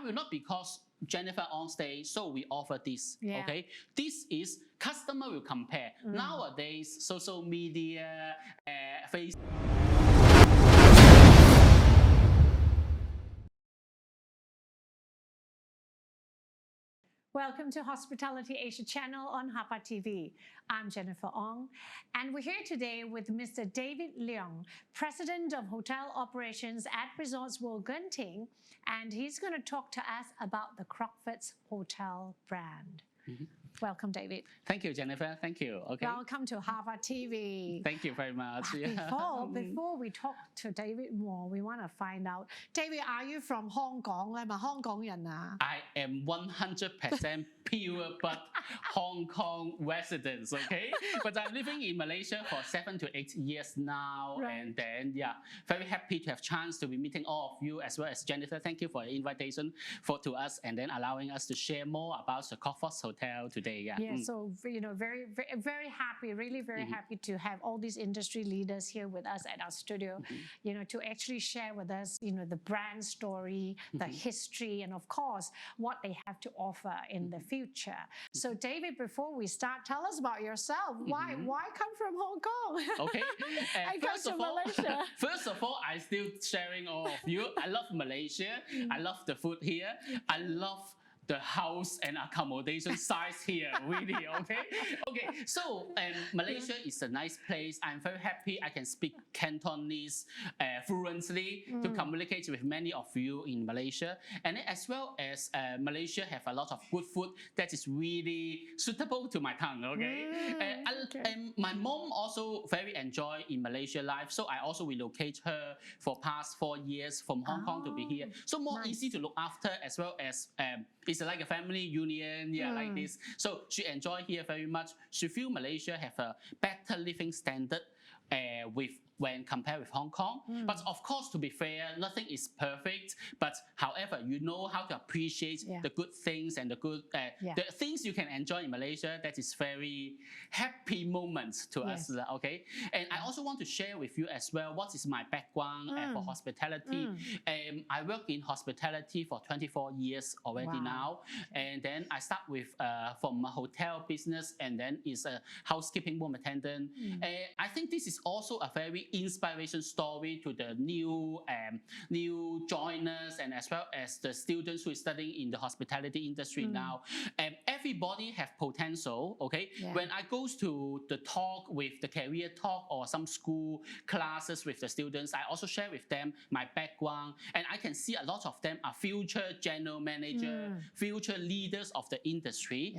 will not because Jennifer Ong stay, so we offer this. Yeah. Okay, this is customer will compare. Nowadays, social media, Facebook. Welcome to Hospitality Asia channel on HAPA TV. I'm Jennifer Ong, and we're here today with Mr. David Leung, President of Hotel Operations at Resorts World Genting, and he's going to talk to us about the Crockfords Hotel brand. Welcome, David. Thank you, Jennifer. Thank you. Okay. Welcome to HAPA TV. Thank you very much. Before we talk to David more, we want to find out, David, are you from Hong Kong? I am 100% pure but Hong Kong residents, okay? But I'm living in Malaysia for 7 to 8 years now. Right. And then, yeah, very happy to have chance to be meeting all of you as well as Jennifer. Thank you for the invitation to us and then allowing us to share more about the Crockfords Hotel today. Yeah. So, you know, very happy, really very happy to have all these industry leaders here with us at our studio, you know, to actually share with us, you know, the brand story, the history, and of course, what they have to offer in the future. So, David, before we start, tell us about yourself. Why come from Hong Kong? Okay. I come to Malaysia. First of all, I still sharing all of you. I love Malaysia. I love the food here. I love the house and accommodation size here, really, okay? Okay, so Malaysia is a nice place. I'm very happy I can speak Cantonese fluently to communicate with many of you in Malaysia. And as well as Malaysia have a lot of good food that is really suitable to my tongue, okay? My mom also very enjoy in Malaysia life, so I also relocate her for past 4 years from Hong Kong to be here. So more easy to look after as well as it's like a family union, like this. So she enjoy here very much. She feel Malaysia have a better living standard when compared with Hong Kong. But of course, to be fair, nothing is perfect. But however, you know how to appreciate the good things and the good the things you can enjoy in Malaysia. That is very happy moments to us. Okay, and I also want to share with you as well what is my background for hospitality. I work in hospitality for 24 years already now, and then I start with from a hotel business, and then is a housekeeping room attendant. I think this is also a very inspiration story to the new joiners and as well as the students who are studying in the hospitality industry now. Everybody have potential, okay? When I goes to the talk with the career talk or some school classes with the students, I also share with them my background, and I can see a lot of them are future general manager, future leaders of the industry.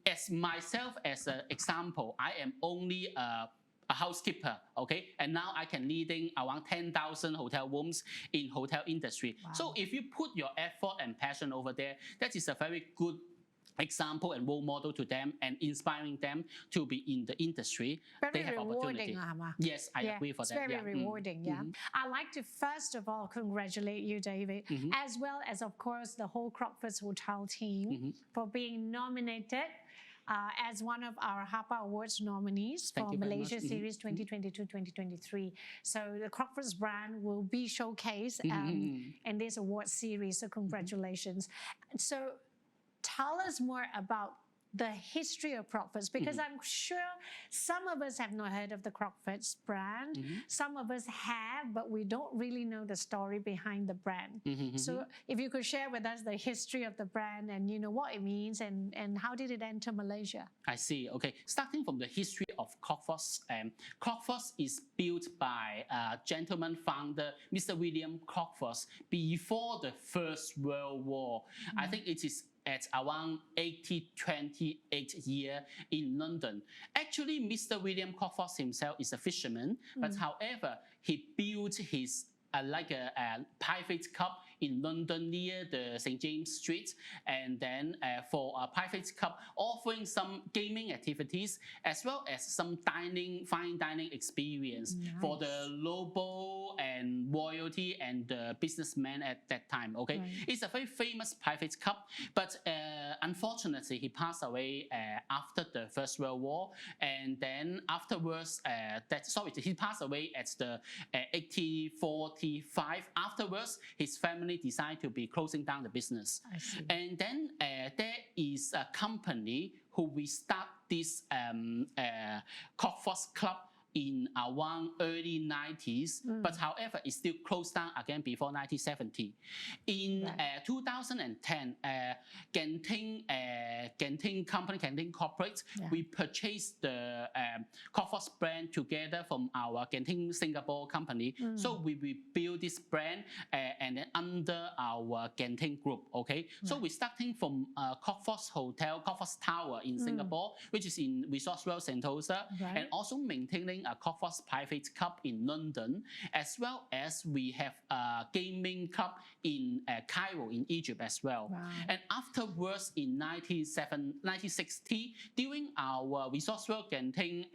As myself as an example, I am only a housekeeper, okay? And now I can leading around 10,000 hotel rooms in hotel industry. So if you put your effort and passion over there, that is a very good example and role model to them and inspiring them to be in the industry. Very rewarding, Yes, I agree for it's that. Very rewarding, I'd like to first of all congratulate you, David, as well as of course the whole Crockfords Hotel team for being nominated as one of our HAPA Awards nominees for Malaysia Series 2022-2023. So the Crockfords brand will be showcased in this award series, so congratulations. So tell us more about the history of Crockfords, because I'm sure some of us have not heard of the Crockfords brand. Some of us have, but we don't really know the story behind the brand. So if you could share with us the history of the brand and you know what it means and how did it enter Malaysia? I see. Okay, starting from the history of Crockfords. Crockfords is built by gentleman founder Mr. William Crockfords before the First World War. I think it is at around 1828 year in London. Actually, Mr. William Crockfords himself is a fisherman, but however, he built his like a private club in London near the St. James Street, and then for a private club offering some gaming activities as well as some fine dining experience for the noble and royalty and the businessmen at that time. Okay, it's a very famous private club, but unfortunately he passed away after the First World War, and then afterwards he passed away at the 1845. Afterwards, his family suddenly decide to be closing down the business. I see. And then there is a company who we start this Crockfords Club in around early 90s, but however, it still closed down again before 1970. In 2010, Genting company, Genting Corporate, we purchased the Crockfords brand together from our Genting Singapore company. So we build this brand and then under our Genting group, okay? So we're starting from Crockfords Hotel, Crockfords Tower in Singapore, which is in Resorts World Sentosa, and also maintaining a Crockfords private club in London, as well as we have a gaming club in Cairo in Egypt as well. And afterwards in 1960, during our Resorts World Genting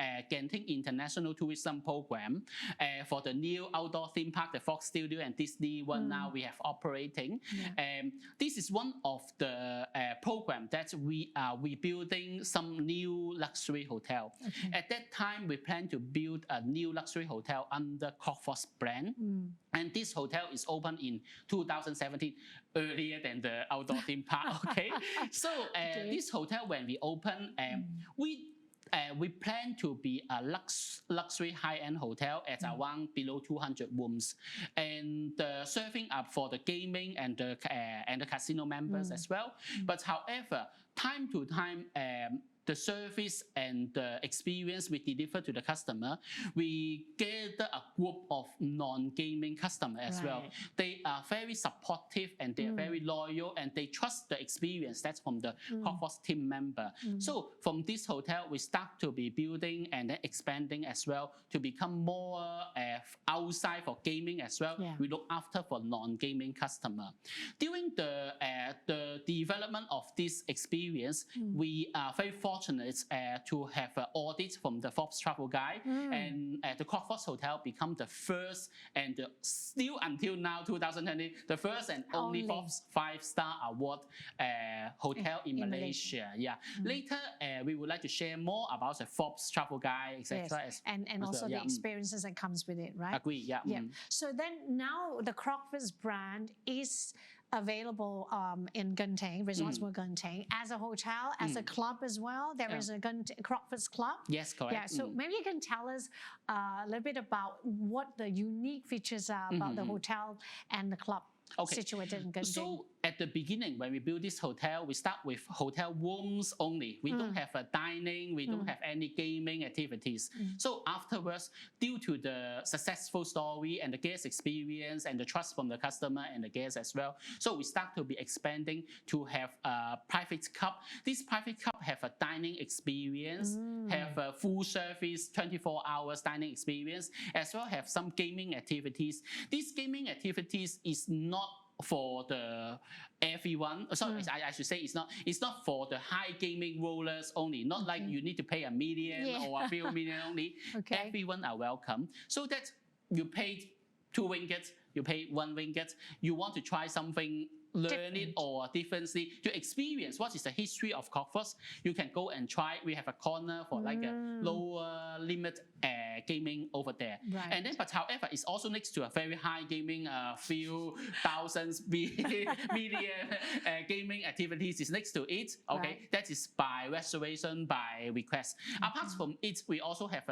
International Tourism Program for the new outdoor theme park, the Fox Studio and Disney one now we have operating. This is one of the program that we are rebuilding some new luxury hotel. At that time, we plan to build a new luxury hotel under Crockfords brand. And this hotel is open in 2017, earlier than the outdoor theme park, okay? So this hotel, when we open, we plan to be a luxury high-end hotel at around below 200 rooms, and serving up for the gaming and the casino members as well. But however, time to time, the service and the experience we deliver to the customer, we gather a group of non-gaming customers as well. They are very supportive and they are very loyal and they trust the experience that's from the Crockfords team member. So from this hotel, we start to be building and then expanding as well to become more outside for gaming as well. We look after for non-gaming customer. During the development of this experience, we are very fortunate to have an audit from the Forbes Travel Guide, and the Crockfords Hotel become the first and still until now 2020 the first and only Forbes 5-star award hotel in Malaysia. Later we would like to share more about the Forbes Travel Guide, etc. And also the experiences that comes with it, right? Agree. So then now the Crockfords brand is available in Genting, Resorts World Genting, as a hotel, as a club as well. There is a Crockfords Club. Yes, correct. Yeah, so maybe you can tell us a little bit about what the unique features are about the hotel and the club situated in Genting. So at the beginning, when we build this hotel, we start with hotel rooms only. We don't have a dining, we don't have any gaming activities. So afterwards, due to the successful story and the guest experience and the trust from the customer and the guests as well, so we start to be expanding to have a private club. This private club have a dining experience, have a full service 24 hours dining experience, as well have some gaming activities. These gaming activities is not for the everyone. Sorry, I should say it's not for the high gaming rollers only. Not like you need to pay $1 million or a few million only. Everyone are welcome. So that you pay 2 ringgit, you pay 1 ringgit. You want to try something, learn it or differently to experience what is the history of Crockfords, you can go and try. We have a corner for like a lower limit gaming over there. And then, but however, it's also next to a very high gaming, few thousands million gaming activities is next to it. Okay, that is by reservation, by request. Apart from it, we also have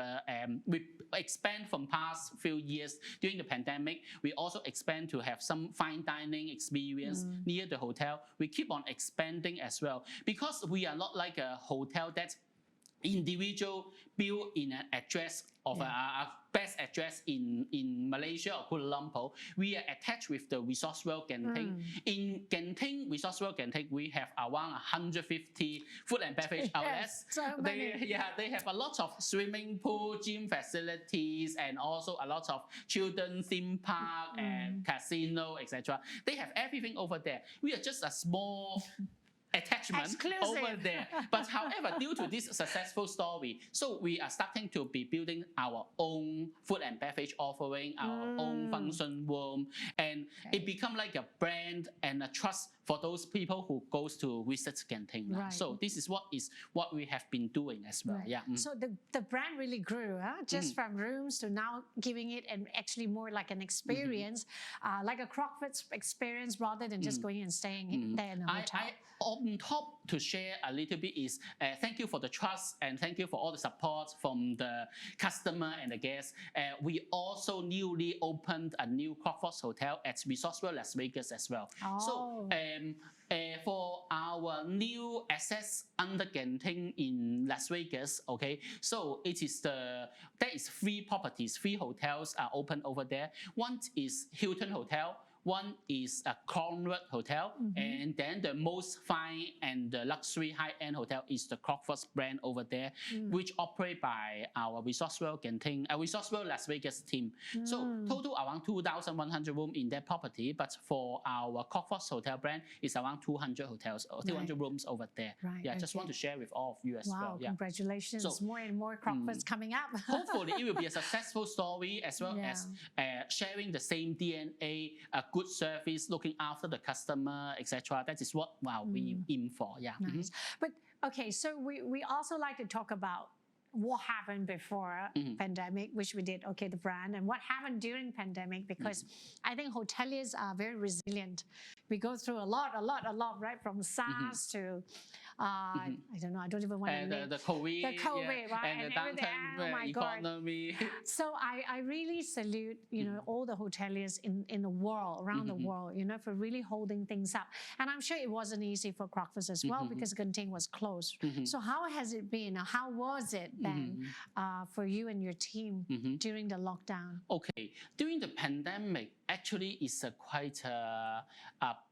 we expand from past few years during the pandemic. We also expand to have some fine dining experience near the hotel. We keep on expanding as well because we are not like a hotel that's individual built in an address of a best address in Malaysia or Kuala Lumpur. We are attached with the Resorts World Genting. In Genting, Resorts World Genting, we have around 150 food and beverage outlets. They have a lot of swimming pool, gym facilities, and also a lot of children theme park and casino, etc. They have everything over there. We are just a small attachment over there. But however, due to this successful story, so we are starting to be building our own food and beverage offering, our own function room, and it become like a brand and a trust for those people who goes to visit Genting. Right. So this is what we have been doing as well. Right. Yeah. So the brand really grew, huh? Just from rooms to now giving it and actually more like an experience, like a Crockfords experience rather than just going and staying there in a hotel. On top to share a little bit is thank you for the trust and thank you for all the support from the customer and the guests. We also newly opened a new Crockfords hotel at Resorts World Las Vegas as well. Oh. So for our new assets under Genting in Las Vegas, okay, so there is 3 properties, 3 hotels are open over there. One is Hilton Hotel, one is a Crockfords Hotel, and then the most fine and the luxury high-end hotel is the Crockfords brand over there, which operate by our Resorts World Genting, Resorts World Las Vegas team. So total around 2,100 rooms in that property, but for our Crockfords Hotel brand, it's around 200 hotels or 200 rooms over there. Right, Yeah, just want to share with all of you as well. Wow, Yeah. congratulations! So, more and more Crockfords coming up. Hopefully, it will be a successful story as well as sharing the same DNA, a good service, looking after the customer, etc. That is what we aim for. Yeah. Nice. But okay, so we also like to talk about what happened before pandemic, which we did, okay, the brand, and what happened during pandemic, because I think hoteliers are very resilient. We go through a lot, right? From SARS to, I don't know, I don't even want to name. The COVID, right? And the everything. downturn Oh my God. economy. So I really salute, all the hoteliers in the world, around the world, for really holding things up. And I'm sure it wasn't easy for Crockfords as well because Genting was closed. So how has it been? How was it then for you and your team during the lockdown? Okay, during the pandemic, actually it's quite a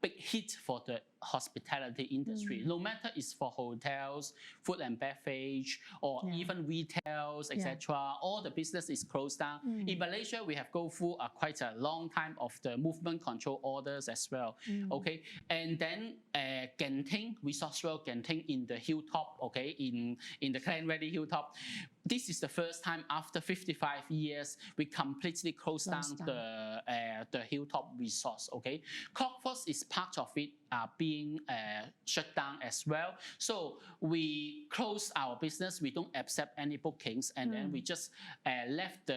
big hit for the hospitality industry. No matter it's for hotels, food and beverage, or even retails, etc. All the business is closed down. In Malaysia, we have go through quite a long time of the movement control orders as well. Okay, and then Genting, Resorts World Genting in the hilltop, okay, in the Klang Valley hilltop. This is the first time after 55 years we completely closed down the hilltop resorts. Okay, Crockfords is part of it being shut down as well. So we close our business. We don't accept any bookings, and then we just left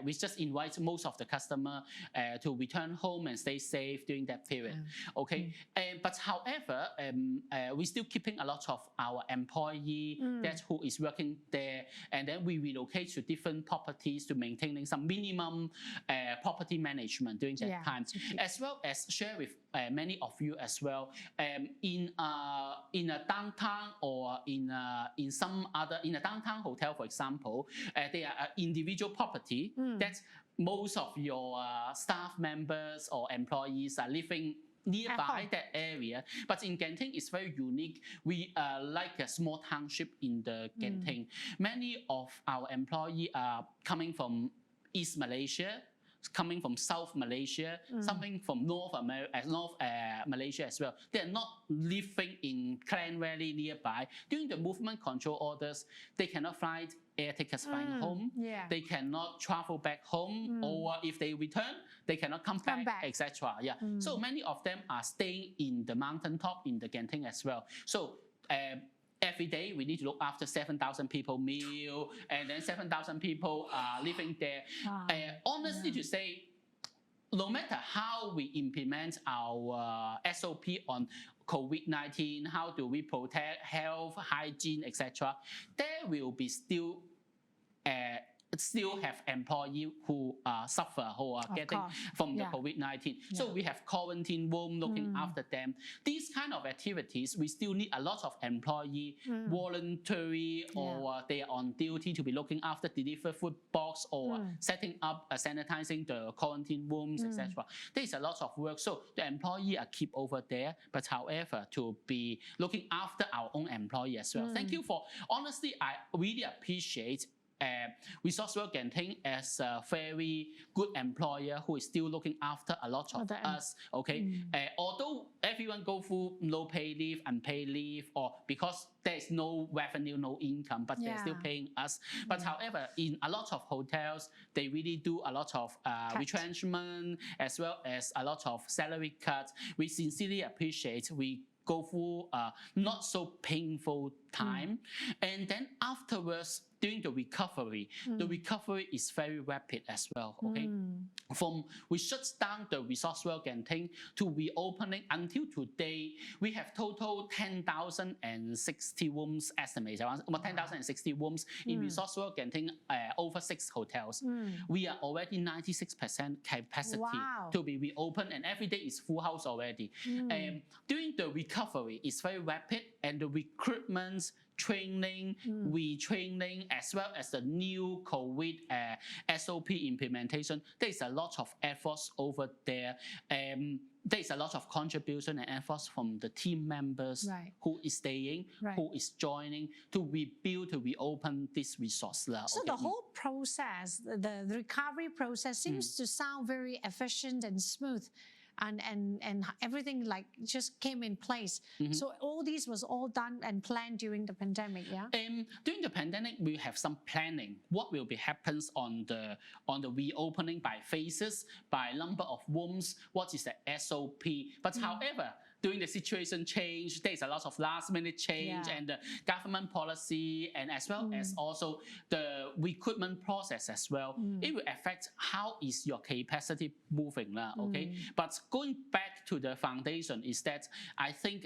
we just invite most of the customer to return home and stay safe during that period. Okay, but however, we still keeping a lot of our employee that who is working there, and then we relocate to different properties to maintaining some minimum property management during that time, as well as share with many of you as well. In a downtown or in a downtown hotel, for example, they are individual property that most of your staff members or employees are living nearby that area. But in Genting, it's very unique. We are like a small township in the Genting. Many of our employees are coming from East Malaysia, coming from South Malaysia, something from North Malaysia as well. They are not living in Klang Valley nearby. During the movement control orders, they cannot fly air tickets flying home. They cannot travel back home, or if they return, they cannot come back. etc. Yeah. So many of them are staying in the mountaintop in the Genting as well. So every day we need to look after 7,000 people meal, and then 7,000 people are living there. Honestly to say, no matter how we implement our SOP on COVID-19, how do we protect health, hygiene, etc., there will be still have employees who suffer, who are getting from the COVID-19. So we have quarantine room looking after them. These kind of activities, we still need a lot of employee voluntary or they are on duty to be looking after deliver food box or setting up, sanitizing the quarantine rooms, etc. There is a lot of work. So the employee are keep over there, but however, to be looking after our own employee as well. Thank you for, honestly, I really appreciate Resorts World Genting as a very good employer who is still looking after a lot of us. Okay, although everyone go through no pay leave, unpaid leave, or because there is no revenue, no income, but they're still paying us. But however, in a lot of hotels, they really do a lot of retrenchment as well as a lot of salary cuts. We sincerely appreciate. We go through a not so painful time, and then afterwards during the recovery is very rapid as well. Okay, from we shut down the Resorts World Genting to reopening until today, we have total 10,060 rooms estimated, around 10,060 rooms in Resorts World Genting, over 6 hotels. We are already 96% capacity to be reopened, and every day is full house already. During the recovery, it's very rapid, and the recruitment, training, retraining, as well as the new COVID SOP implementation, there is a lot of efforts over there. There is a lot of contribution and efforts from the team members who is staying, who is joining to rebuild, to reopen this resource. So the whole process, the recovery process seems to sound very efficient and smooth. And everything like just came in place. So all these was all done and planned during the pandemic, yeah? During the pandemic, we have some planning. What will be happens on the reopening by phases, by number of rooms, what is the SOP. But however, during the situation change, there is a lot of last minute change and the government policy, and as well as also the recruitment process as well. It will affect how is your capacity moving. Okay? But going back to the foundation is that I think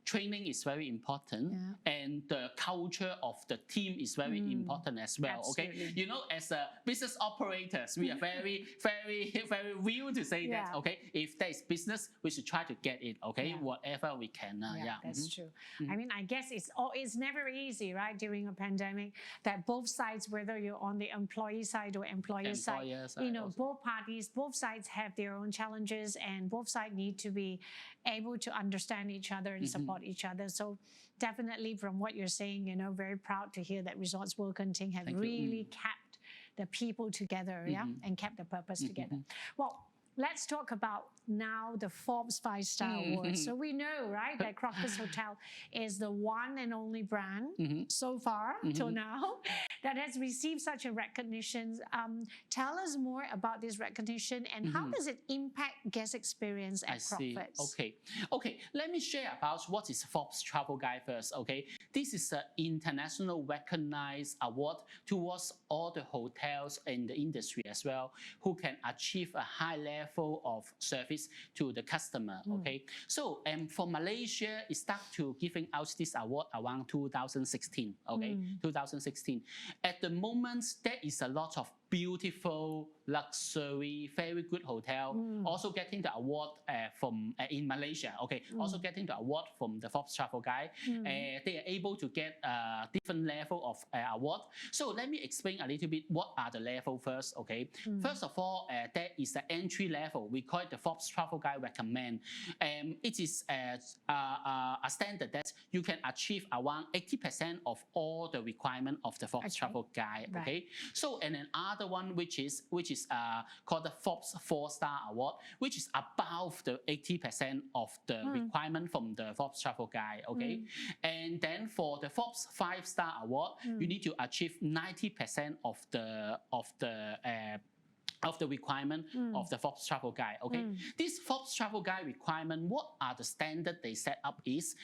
training is very important, and the culture of the team is very important as well. Absolutely. Okay, you know, as a business operators, we are very, very, very real to say that. Okay, if there is business, we should try to get it. Okay, whatever we can. That's true. I mean, I guess it's never easy, right? During a pandemic, that both sides, whether you're on the employee side or employer side, you know, both parties, both sides have their own challenges, and both sides need to be able to understand each other and support each other. So definitely from what you're saying, you know, very proud to hear that Resorts World Genting have really kept the people together, and kept the purpose together. Well, let's talk about now the Forbes 5-Star Awards. So we know, right, that Crockfords Hotel is the one and only brand so far till now that has received such a recognition. Tell us more about this recognition, and how does it impact guest experience at Crockfords? Okay. Let me share about what is Forbes Travel Guide first. Okay, this is an international recognized award towards all the hotels in the industry as well who can achieve a high level of service to the customer. Okay, so for Malaysia, it started to giving out this award around 2016. Okay, 2016. At the moment, there is a lot of beautiful, luxury, very good hotel also getting the award from in Malaysia. Okay, also getting the award from the Forbes Travel Guide. They are able to get a different level of award. So let me explain a little bit what are the level first. Okay, first of all, there is the entry level. We call it the Forbes Travel Guide recommend. It is a standard that you can achieve around 80% of all the requirement of the Forbes Travel Guide. Okay, so and then other one which is called the Forbes 4-Star Award, which is above the 80% of the requirement from the Forbes Travel Guide. Okay, and then for the Forbes 5-Star Award, you need to achieve 90% of the requirement of the Forbes Travel Guide. Okay, this Forbes Travel Guide requirement, what are the standard they set up is,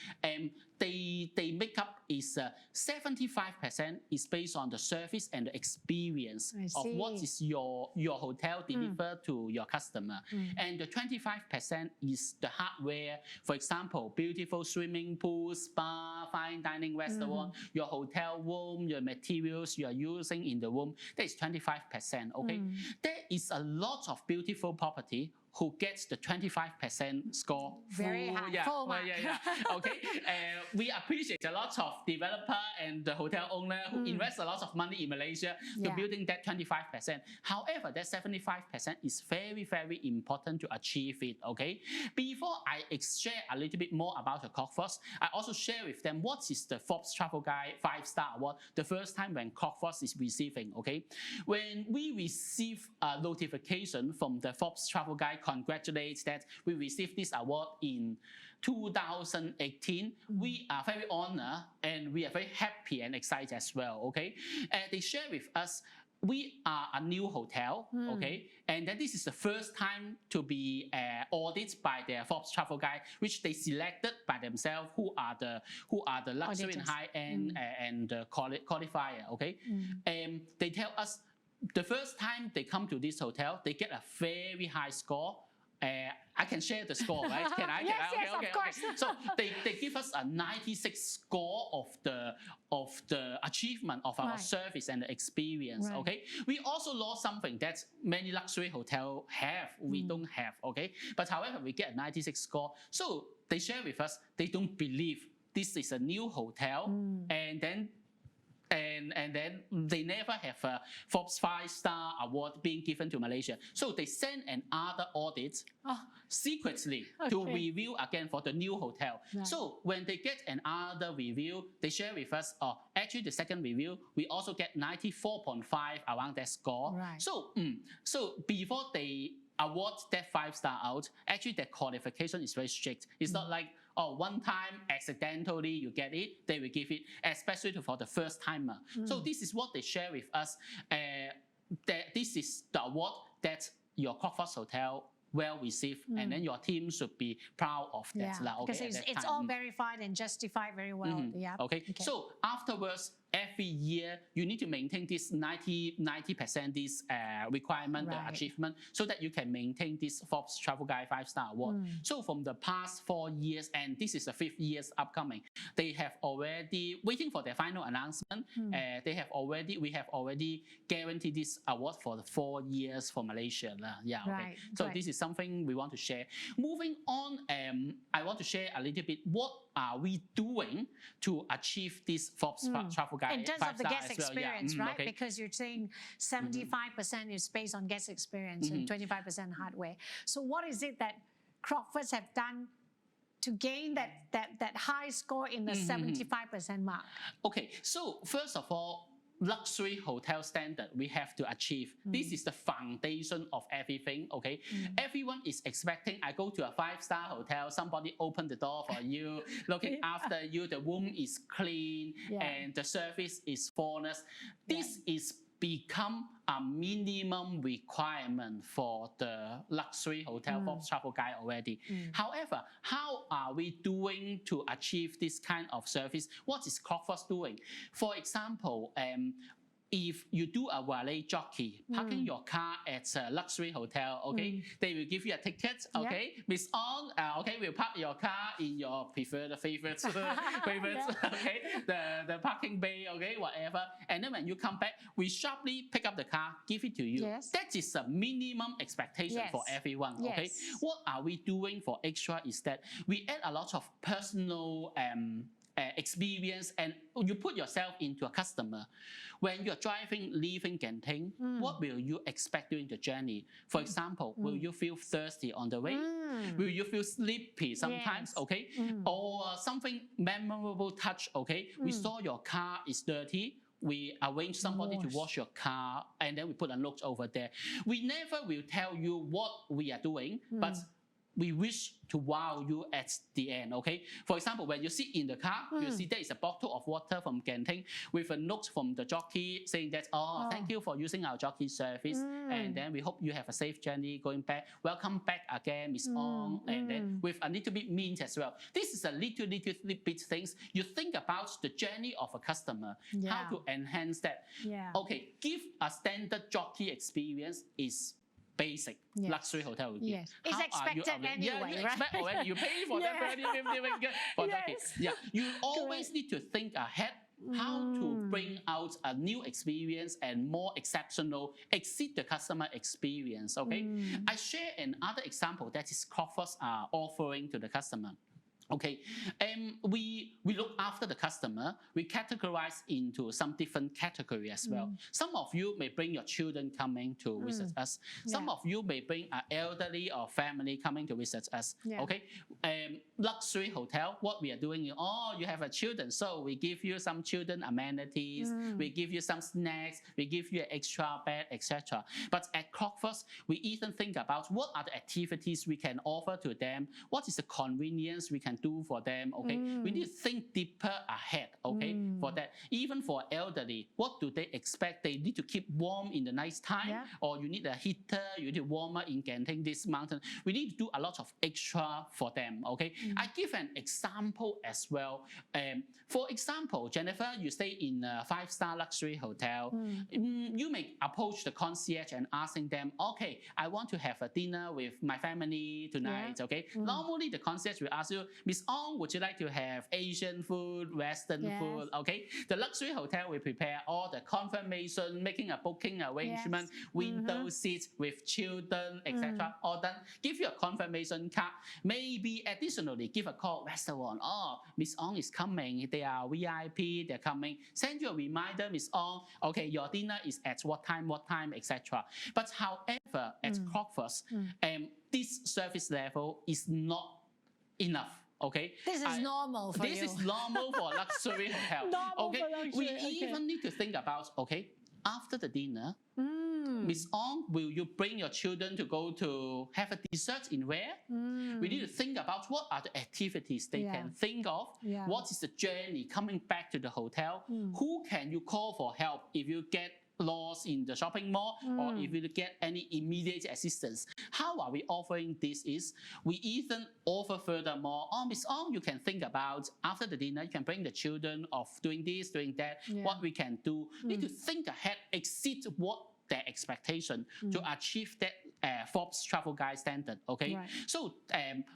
they make up is 75% is based on the service and the experience of what is your hotel deliver to your customer, and the 25% is the hardware. For example, beautiful swimming pool, spa, fine dining restaurant, your hotel room, your materials you are using in the room. That is 25%. Okay, there is a lot of beautiful property who gets the 25% score. Very high. Yeah, Full mark. Okay. We appreciate a lot of developer and the hotel owner who invest a lot of money in Malaysia to building that 25%. However, that 75% is very, very important to achieve it. Okay. Before I share a little bit more about the Crockfords, I also share with them what is the Forbes Travel Guide 5-star award. The first time when Crockfords is receiving. Okay, when we receive a notification from the Forbes Travel Guide congratulates that we received this award in 2018. We are very honored and we are very happy and excited as well. Okay, they share with us we are a new hotel, okay, and then this is the first time to be audited by their Forbes Travel Guide, which they selected by themselves who are the luxury and high end and qualifier. Okay, they tell us the first time they come to this hotel, they get a very high score. I can share the score, right? Can I? Yes, Okay. of course. So they give us a 96 score of the achievement of our service and the experience. Right. Okay. We also lost something that many luxury hotels have. We don't have. Okay. But however, we get a 96 score. So they share with us. They don't believe this is a new hotel, and then they never have a Forbes 5-star award being given to Malaysia. So they send another audit secretly to review again for the new hotel. Right. So when they get another review, they share with us, actually the second review, we also get 94.5 around that score. Right. So before they award that 5-star out, actually their qualification is very strict. It's not like, one time accidentally you get it, they will give it, especially for the first timer. So this is what they share with us. That this is the award that your Crockfords Hotel well received, and then your team should be proud of that. Because it's all verified and justified very well. Okay. So afterwards, every year you need to maintain this 90% this requirement, the achievement, so that you can maintain this Forbes Travel Guide 5-star award. So from the past 4 years, and this is the 5th year upcoming, they have already waiting for their final announcement. We have already guaranteed this award for the 4 years for Malaysia. So this is something we want to share. Moving on, I want to share a little bit what are we doing to achieve this Forbes Travel Guide in terms of the guest experience, right? Okay. Because you're saying 75% is based on guest experience and 25% hardware. So what is it that Crockfords have done to gain that high score in the 75% mark? Okay, so first of all, luxury hotel standard we have to achieve. This is the foundation of everything. Okay, everyone is expecting I go to a 5-star hotel, somebody open the door for you, looking after you, the room is clean and the service is flawless. This is become a minimum requirement for the luxury hotel Forbes Travel Guide already. However, how are we doing to achieve this kind of service? What is Crockfords doing? For example, if you do a valet jockey, parking your car at a luxury hotel, okay, they will give you a ticket, okay, Miss Ong, okay, we'll park your car in your favorites, okay, the parking bay, okay, whatever, and then when you come back, we sharply pick up the car, give it to you. That is a minimum expectation for everyone, okay. What are we doing for extra is that we add a lot of personal experience, and you put yourself into a customer. When you're driving, leaving Genting, what will you expect during the journey? For example, will you feel thirsty on the way? Will you feel sleepy sometimes? Okay, or something memorable touch? Okay, we saw your car is dirty. We arrange somebody to wash your car, and then we put a note over there. We never will tell you what we are doing, but we wish to wow you at the end, okay? For example, when you sit in the car, you see there is a bottle of water from Genting with a note from the jockey saying that, thank you for using our jockey service, and then we hope you have a safe journey going back. Welcome back again, Miss Ong, and then with a little bit mint as well. This is a little bit things. You think about the journey of a customer, how to enhance that. Okay, give a standard jockey experience is basic luxury hotel will give. It's expected anyway, you right? expect already. You pay for that 30, 50 ringgit for jockey. You always need to think ahead how to bring out a new experience and more exceptional, exceed the customer experience. Okay, I share another example that is Crockfords are offering to the customer. Okay, we look after the customer. We categorize into some different category as well. Some of you may bring your children coming to visit us. Some of you may bring an elderly or family coming to visit us. Okay, luxury hotel. What we are doing? Oh, you have a children, so we give you some children amenities. We give you some snacks. We give you an extra bed, etc. But at Crockfords, we even think about what are the activities we can offer to them. What is the convenience we can do for them. Okay, we need to think deeper ahead. Okay, for that. Even for elderly, what do they expect? They need to keep warm in the night time, or you need a heater. You need warmer in Genting, this mountain. We need to do a lot of extra for them. Okay, I give an example as well. For example, Jennifer, you stay in a 5-star luxury hotel. You may approach the concierge and asking them, okay, I want to have a dinner with my family tonight. Okay, normally the concierge will ask you, Miss Ong, would you like to have Asian food, Western food? Okay, the luxury hotel will prepare all the confirmation, making a booking arrangement, window seats with children, etc. All done. Give you a confirmation card. Maybe additionally give a call restaurant. Oh, Miss Ong is coming. They are VIP. They're coming. Send you a reminder, Miss Ong. Okay, your dinner is at what time, etc. But however, at Crockfords, this service level is not enough. Okay, this is normal for this you. is normal for luxury hotel. Normal for luxury, we even need to think about, okay, after the dinner, Miss Ong, will you bring your children to go to have a dessert in where? We need to think about what are the activities they can think of. What is the journey coming back to the hotel? Who can you call for help if you get lost in the shopping mall, or if you get any immediate assistance? How are we offering this is, we even offer furthermore, oh, Miss Ong, you can think about after the dinner, you can bring the children of doing this, doing that, what we can do. Need to think ahead, exceed what their expectation to achieve that Forbes travel guide standard. Okay, so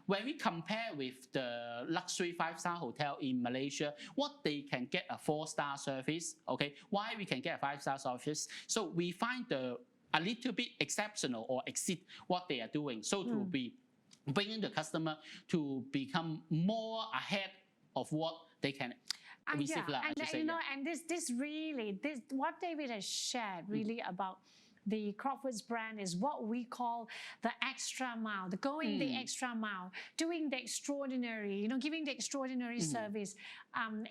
when we compare with the luxury 5-star hotel in Malaysia, what they can get a 4-star service. Okay, why we can get a 5-star service? So we find a little bit exceptional or exceed what they are doing. So to be bringing the customer to become more ahead of what they can receive. And this really, what David has shared really about the Crockfords brand is what we call the extra mile, the going the extra mile, doing the extraordinary, giving the extraordinary service. And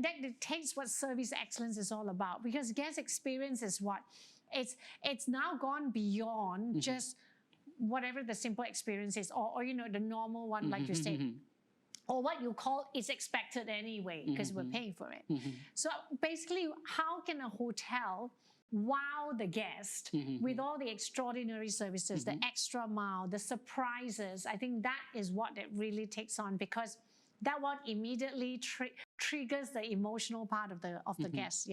that dictates what service excellence is all about, because guest experience is what? It's now gone beyond just whatever the simple experience is, or the normal one, like you said. Or what you call is expected anyway, because we're paying for it. So basically, how can a hotel wow the guest with all the extraordinary services, the extra mile, the surprises? I think that is what it really takes on, because that one immediately triggers the emotional part of the guest,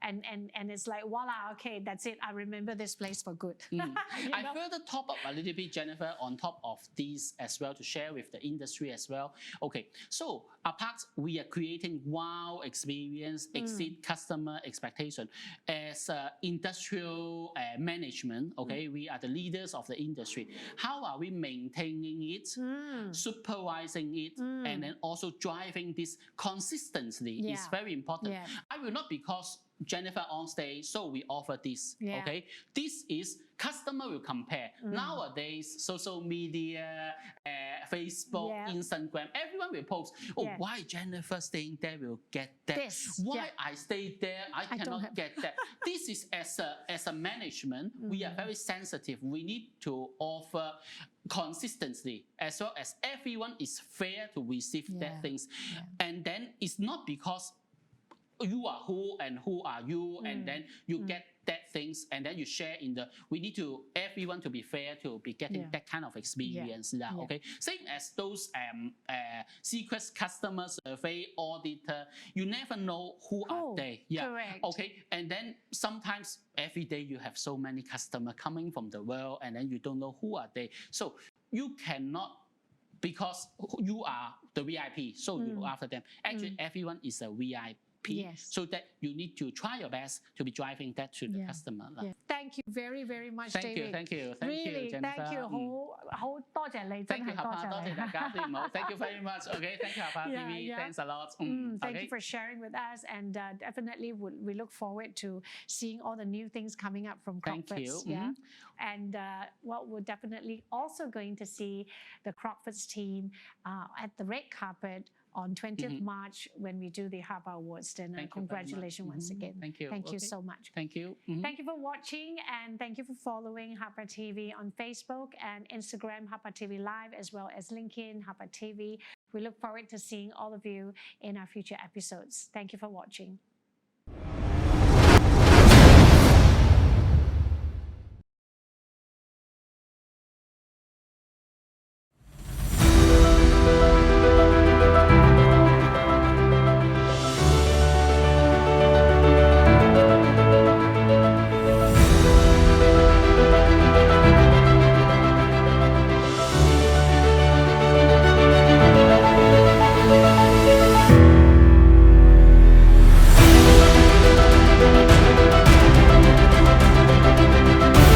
and it's like, voila, okay, that's it. I remember this place for good. I further top up a little bit, Jennifer, on top of these as well, to share with the industry as well. Okay, so apart, we are creating wow experience, exceed customer expectation. As industrial management, okay, we are the leaders of the industry. How are we maintaining it, supervising it, and then also driving this consistently is very important. I will not, because Jennifer on stage, so we offer this. Okay, this is customer will compare. Nowadays, social media, Facebook, Instagram, everyone will post. Oh, why Jennifer staying there will get that? Why I stay there, I cannot get that? This is as a management, we are very sensitive. We need to offer consistency, as well as everyone is fair to receive that things. And then it's not because you are who and who are you, and then you get that things, and then you share in the, we need to, everyone to be fair to be getting that kind of experience. Okay, same as those secret customer survey auditor, you never know who are they. Correct. Okay, and then sometimes every day you have so many customers coming from the world, and then you don't know who are they. So you cannot, because you are the VIP, so you look after them. Actually, everyone is a VIP. SOP. Yes. So that you need to try your best to be driving that to the customer. Yeah. Thank you very very much Thank you, David thank you, thank you, really Jennifer. thank you 好多謝你真 Thank you, 係多 HAPA. 多謝大家先，好 Thank you very much. Okay, thank you, HAPA Yeah, TV. yeah. Thanks a lot. Thank okay. you for sharing with us, and definitely we look forward to seeing all the new things coming up from Thank Crockfords. you. Yeah, and we're definitely also going to see the Crockfords team at the red carpet on 20th March when we do the HAPA Awards dinner. Thank you very much. Congratulations once again. Thank you. Thank you Okay. so much. Thank you. Thank you for watching, and thank you for following HAPA TV on Facebook and Instagram, HAPA TV Live, as well as LinkedIn, HAPA TV. We look forward to seeing all of you in our future episodes. Thank you for watching.